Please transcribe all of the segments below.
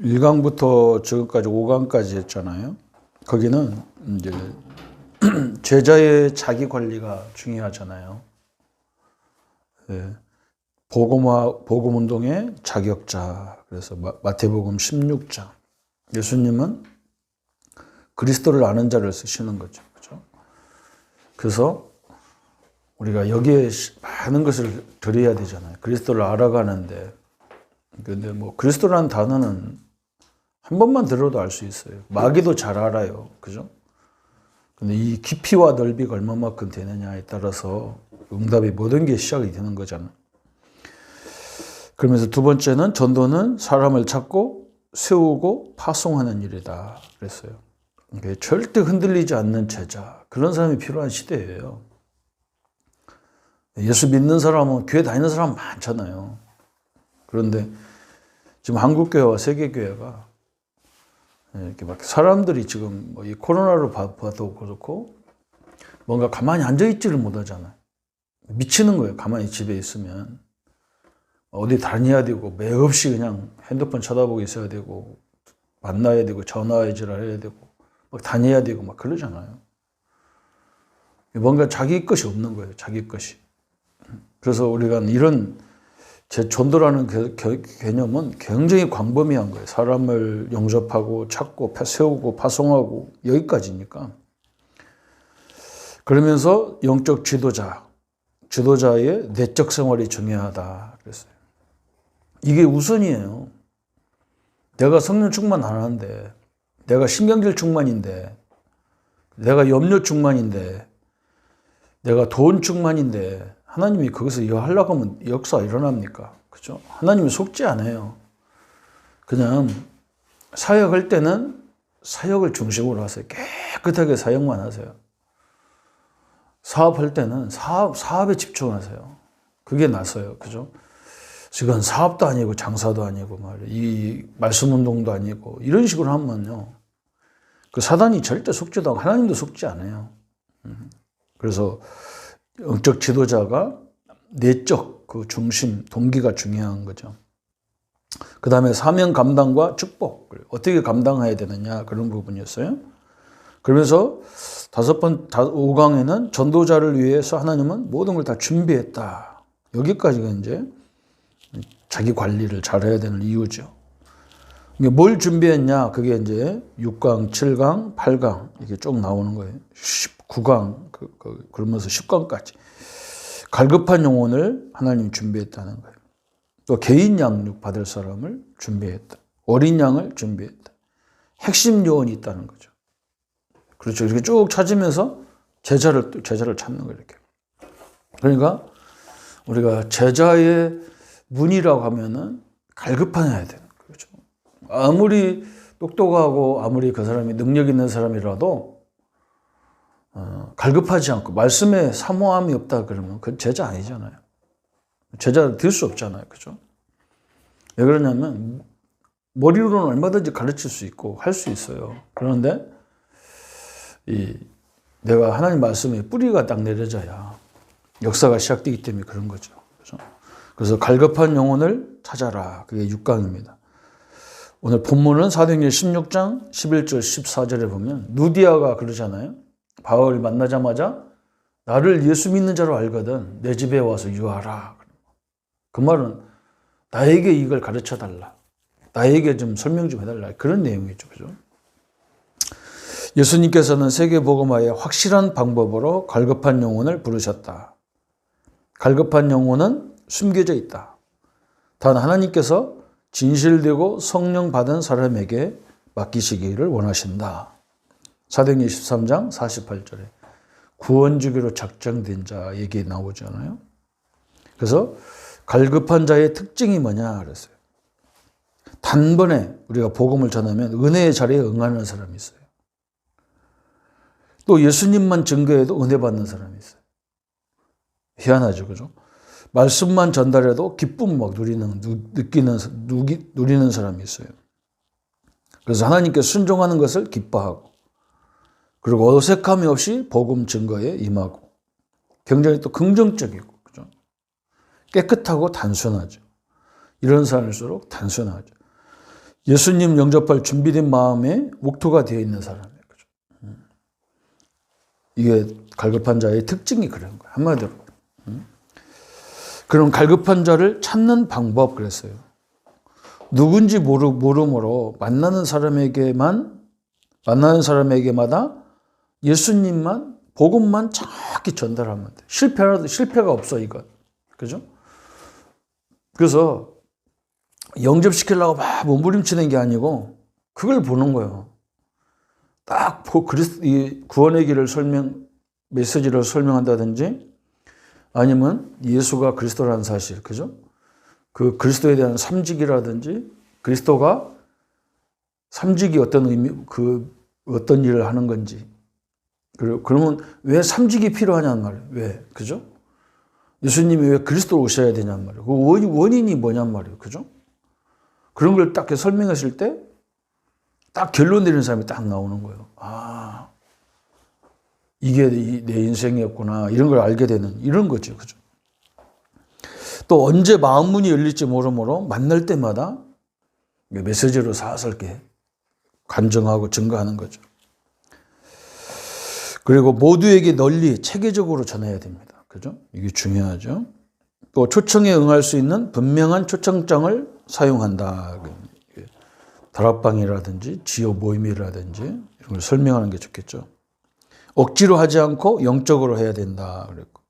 1강부터 지금까지 5강까지 했잖아요. 거기는 이제 제자의 자기 관리가 중요하잖아요. 예. 복음 운동의 자격자. 그래서 마태복음 16장. 예수님은 그리스도를 아는 자를 쓰시는 거죠. 그죠? 그래서 우리가 여기에 많은 것을 드려야 되잖아요. 그리스도를 알아가는데. 근데 뭐 그리스도라는 단어는 한 번만 들어도 알 수 있어요. 마귀도 잘 알아요. 그죠? 근데 이 깊이와 넓이가 얼마만큼 되느냐에 따라서 응답이 모든 게 시작이 되는 거잖아요. 그러면서 두 번째는 전도는 사람을 찾고 세우고 파송하는 일이다 그랬어요. 절대 흔들리지 않는 제자, 그런 사람이 필요한 시대예요. 예수 믿는 사람은 교회 다니는 사람 많잖아요. 그런데 지금 한국교회와 세계교회가 이렇게 막 사람들이 지금 뭐 이 코로나로 봐도 그렇고 뭔가 가만히 앉아있지를 못하잖아요. 미치는 거예요. 가만히 집에 있으면. 어디 다녀야 되고 매 없이 그냥 핸드폰 쳐다보고 있어야 되고 만나야 되고 전화해지라 해야 되고 막 다녀야 되고 막 그러잖아요. 뭔가 자기 것이 없는 거예요. 자기 것이. 그래서 우리가 이런 전도라는 개념은 굉장히 광범위한 거예요. 사람을 영접하고 찾고 세우고 파송하고 여기까지니까. 그러면서 영적 지도자의 내적 생활이 중요하다 그랬어요. 이게 우선이에요. 내가 성령 충만 안 하는데, 내가 신경질 충만인데, 내가 염려 충만인데, 내가 돈 충만인데, 하나님이 거기서 이거 하려고 하면 역사 일어납니까? 그죠? 하나님이 속지 않아요. 그냥 사역할 때는 사역을 중심으로 하세요. 깨끗하게 사역만 하세요. 사업할 때는 사업에 집중하세요. 그게 나서요. 그죠? 지금 사업도 아니고 장사도 아니고 말이에요. 이 말씀 운동도 아니고 이런 식으로 하면요. 그 사단이 절대 속지도 않고 하나님도 속지 않아요. 그래서 영적 지도자가 내적 그 중심, 동기가 중요한 거죠. 그 다음에 사명 감당과 축복을 어떻게 감당해야 되느냐 그런 부분이었어요. 그러면서 5강에는 전도자를 위해서 하나님은 모든 걸 다 준비했다. 여기까지가 이제 자기 관리를 잘해야 되는 이유죠. 뭘 준비했냐? 그게 이제 6강, 7강, 8강 이렇게 쭉 나오는 거예요. 19강 그러면서 10강까지 갈급한 영혼을 하나님이 준비했다는 거예요. 또 개인 양육 받을 사람을 준비했다. 어린 양을 준비했다. 핵심 요원이 있다는 거죠. 그렇죠. 이렇게 쭉 찾으면서 제자를 찾는 거예요. 이렇게. 그러니까 우리가 제자의 문이라고 하면은 갈급해야 되는 거죠. 아무리 똑똑하고 아무리 그 사람이 능력 있는 사람이라도 갈급하지 않고 말씀에 사모함이 없다 그러면 그건 제자 아니잖아요. 제자 될 수 없잖아요. 그죠? 왜 그러냐면 머리로는 얼마든지 가르칠 수 있고 할 수 있어요. 그런데 내가 하나님 말씀에 뿌리가 딱 내려져야 역사가 시작되기 때문에 그런 거죠. 그죠? 그래서 갈급한 영혼을 찾아라. 그게 6강입니다. 오늘 본문은 사도행전 16장 11절 14절에 보면 누디아가 그러잖아요. 바울을 만나자마자 나를 예수 믿는 자로 알거든 내 집에 와서 유하라. 그 말은 나에게 이걸 가르쳐달라. 나에게 좀 설명 좀 해달라. 그런 내용이죠. 그죠? 예수님께서는 세계복음화의 확실한 방법으로 갈급한 영혼을 부르셨다. 갈급한 영혼은 숨겨져 있다. 단 하나님께서 진실되고 성령 받은 사람에게 맡기시기를 원하신다. 사도행전 23장 48절에 구원 주기로 작정된 자 얘기 나오잖아요. 그래서 갈급한 자의 특징이 뭐냐 그랬어요. 단번에 우리가 복음을 전하면 은혜의 자리에 응하는 사람이 있어요. 또 예수님만 증거해도 은혜 받는 사람이 있어요. 희한하죠, 그죠? 말씀만 전달해도 기쁨 막 누리는 사람이 있어요. 그래서 하나님께 순종하는 것을 기뻐하고, 그리고 어색함이 없이 복음 증거에 임하고, 굉장히 또 긍정적이고, 그죠? 깨끗하고 단순하죠. 이런 사람일수록 단순하죠. 예수님 영접할 준비된 마음에 옥토가 되어 있는 사람이에요. 그죠? 이게 갈급한 자의 특징이 그런 거예요. 한마디로. 그럼 갈급한 자를 찾는 방법 그랬어요. 누군지 모르므로 만나는 사람에게마다 예수님만 복음만 정확히 전달하면 돼. 실패가 없어 이건. 그죠? 그래서 영접시키려고 막 몸부림치는 게 아니고 그걸 보는 거예요. 딱 구원의 길을 메시지를 설명한다든지 아니면 예수가 그리스도라는 사실, 그죠? 그 그리스도에 대한 삼직이라든지 그리스도가 삼직이 어떤 어떤 일을 하는 건지. 그러면 왜 삼직이 필요하냐는 말이에요. 왜? 그죠? 예수님이 왜 그리스도로 오셔야 되냐는 말이에요. 그 원인이 뭐냐는 말이에요. 그죠? 그런 걸 딱 설명했을 때 딱 결론 내리는 사람이 딱 나오는 거예요. 아, 이게 내 인생이었구나. 이런 걸 알게 되는 이런 거죠. 그죠? 또 언제 마음 문이 열릴지 모르므로 만날 때마다 메시지로 사설게 간증하고 증거하는 거죠. 그리고 모두에게 널리 체계적으로 전해야 됩니다. 그죠? 이게 중요하죠. 또 초청에 응할 수 있는 분명한 초청장을 사용한다. 다락방이라든지 지역 모임이라든지 이런 걸 설명하는 게 좋겠죠. 억지로 하지 않고 영적으로 해야 된다. 그랬고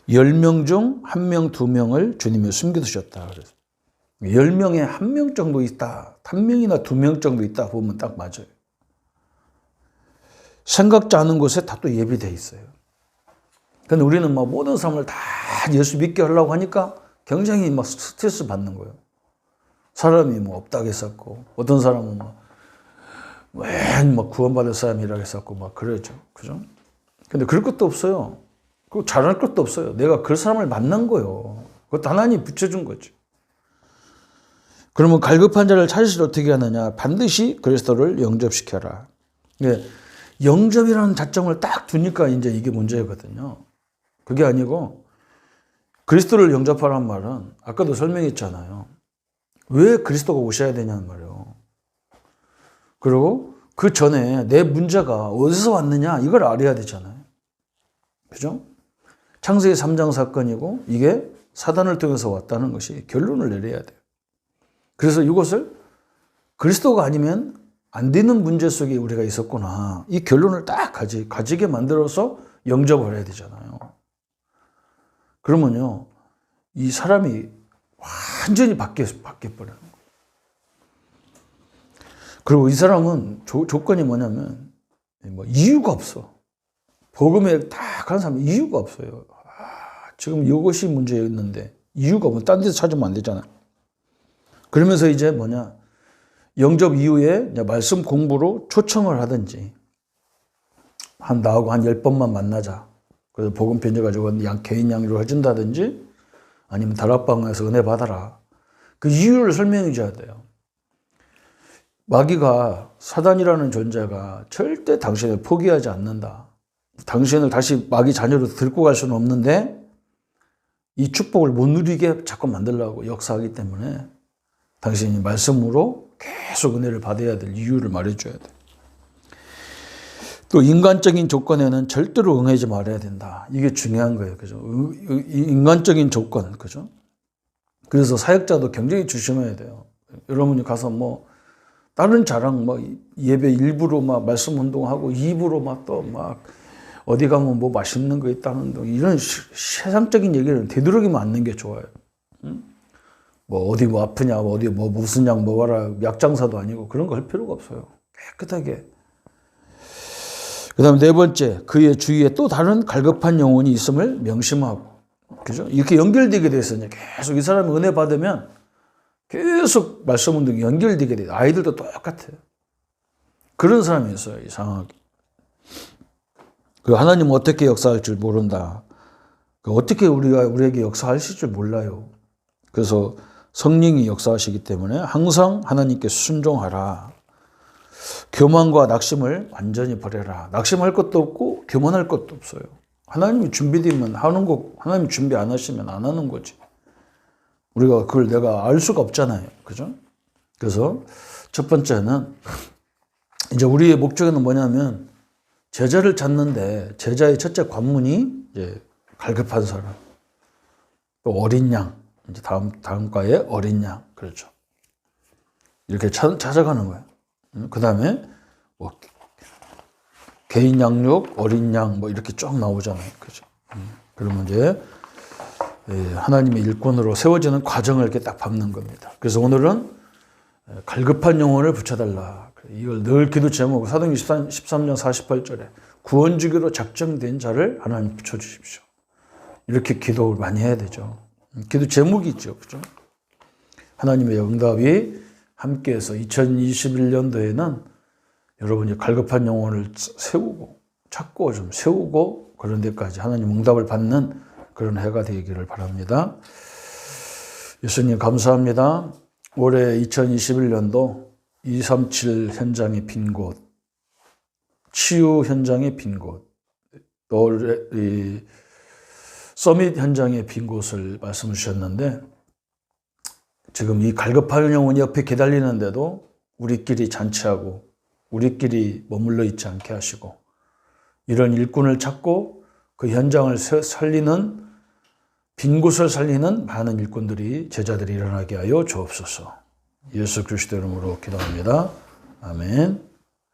10명 중 1명, 2명을 주님이 숨겨두셨다. 그래서 10명에 1명 정도 있다. 1명이나 2명 정도 있다 보면 딱 맞아요. 생각지 않은 곳에 다 또 예비되어 있어요. 근데 우리는 막 모든 사람을 다 예수 믿게 하려고 하니까 굉장히 막 스트레스 받는 거예요. 사람이 뭐 없다고 했었고, 어떤 사람은 막 구원받을 사람이라고 했었고, 막 그러죠. 그죠? 근데 그럴 것도 없어요. 그거 잘할 것도 없어요. 내가 그 사람을 만난 거예요. 그것도 하나님이 붙여준 거죠. 그러면 갈급한 자를 찾으실 어떻게 하느냐? 반드시 그리스도를 영접시켜라. 영접이라는 자점을 딱 두니까 이제 이게 문제거든요. 그게 아니고 그리스도를 영접하라는 말은 아까도 설명했잖아요. 왜 그리스도가 오셔야 되냐는 말이에요. 그리고 그 전에 내 문제가 어디서 왔느냐 이걸 알아야 되잖아요. 그죠? 창세기 3장 사건이고 이게 사단을 통해서 왔다는 것이 결론을 내려야 돼요. 그래서 이것을 그리스도가 아니면 안 되는 문제 속에 우리가 있었구나. 이 결론을 딱 가지게 만들어서 영접을 해야 되잖아요. 그러면요, 이 사람이 완전히 바뀌어버리는 거예요. 그리고 이 사람은 조건이 뭐냐면, 이유가 없어. 복음에 딱 가는 사람은 이유가 없어요. 지금 이것이 문제였는데, 이유가 없으면 딴 데서 찾으면 안 되잖아요. 그러면서 이제 영접 이후에 말씀 공부로 초청을 하든지, 나하고 한 10번만 만나자. 그래서 복음 편져가지고 개인 양육을 해준다든지, 아니면 다락방에서 은혜 받아라. 그 이유를 설명해 줘야 돼요. 마귀가, 사단이라는 존재가 절대 당신을 포기하지 않는다. 당신을 다시 마귀 자녀로 들고 갈 수는 없는데, 이 축복을 못 누리게 자꾸 만들려고 역사하기 때문에, 당신이 말씀으로 계속 은혜를 받아야 될 이유를 말해줘야 돼. 또 인간적인 조건에는 절대로 응하지 말아야 된다. 이게 중요한 거예요. 그죠? 인간적인 조건, 그죠? 그래서 사역자도 굉장히 조심해야 돼요. 여러분이 가서 다른 자랑, 예배 일부로 말씀 운동하고, 입으로 어디 가면 맛있는 거 있다는 등, 이런 세상적인 얘기를 되도록이면 않는 게 좋아요. 어디 아프냐, 어디 무슨 약 먹어라, 약장사도 아니고 그런 거 할 필요가 없어요. 깨끗하게. 그 다음에 네 번째, 그의 주위에 또 다른 갈급한 영혼이 있음을 명심하고. 그죠? 이렇게 연결되게 돼서 계속 이 사람이 은혜 받으면 계속 말씀 운동이 연결되게 돼요. 아이들도 똑같아요. 그런 사람이 있어요, 이상하게. 하나님은 어떻게 역사할 줄 모른다. 어떻게 우리에게 역사하실 줄 몰라요. 그래서 성령이 역사하시기 때문에 항상 하나님께 순종하라. 교만과 낙심을 완전히 버려라. 낙심할 것도 없고 교만할 것도 없어요. 하나님이 준비되면 하는 거, 하나님이 준비 안 하시면 안 하는 거지. 우리가 그걸 내가 알 수가 없잖아요. 그죠? 그래서 첫 번째는 이제 우리의 목적은 뭐냐면 제자를 찾는데 제자의 첫째 관문이 이제 갈급한 사람, 또 어린 양, 이제 다음 과에 어린 양, 그렇죠. 이렇게 찾아가는 거예요. 그 다음에 뭐 개인 양육, 어린 양, 뭐 이렇게 쭉 나오잖아요. 그죠? 그러면 이제 하나님의 일꾼으로 세워지는 과정을 이렇게 딱 밟는 겁니다. 그래서 오늘은 갈급한 영혼을 붙여달라. 이걸 늘 기도 제목, 사도행전 13장 48절에 구원주기로 작정된 자를 하나님 붙여주십시오. 이렇게 기도를 많이 해야 되죠. 기도 제목이 있죠. 그죠? 하나님의 응답이 함께해서 2021년도에는 여러분이 갈급한 영혼을 세우고 찾고 좀 세우고 그런 데까지 하나님 응답을 받는 그런 해가 되기를 바랍니다. 예수님 감사합니다. 올해 2021년도 237 현장의 빈 곳, 치유 현장의 빈 곳, 또 이 서밋 현장의 빈 곳을 말씀 주셨는데 지금 이 갈급한 영혼이 옆에 기다리는데도 우리끼리 잔치하고 우리끼리 머물러 있지 않게 하시고 이런 일꾼을 찾고 그 현장을 살리는 빈 곳을 살리는 많은 일꾼들이 제자들이 일어나게 하여 주옵소서. 예수 그리스도 이름으로 기도합니다. 아멘.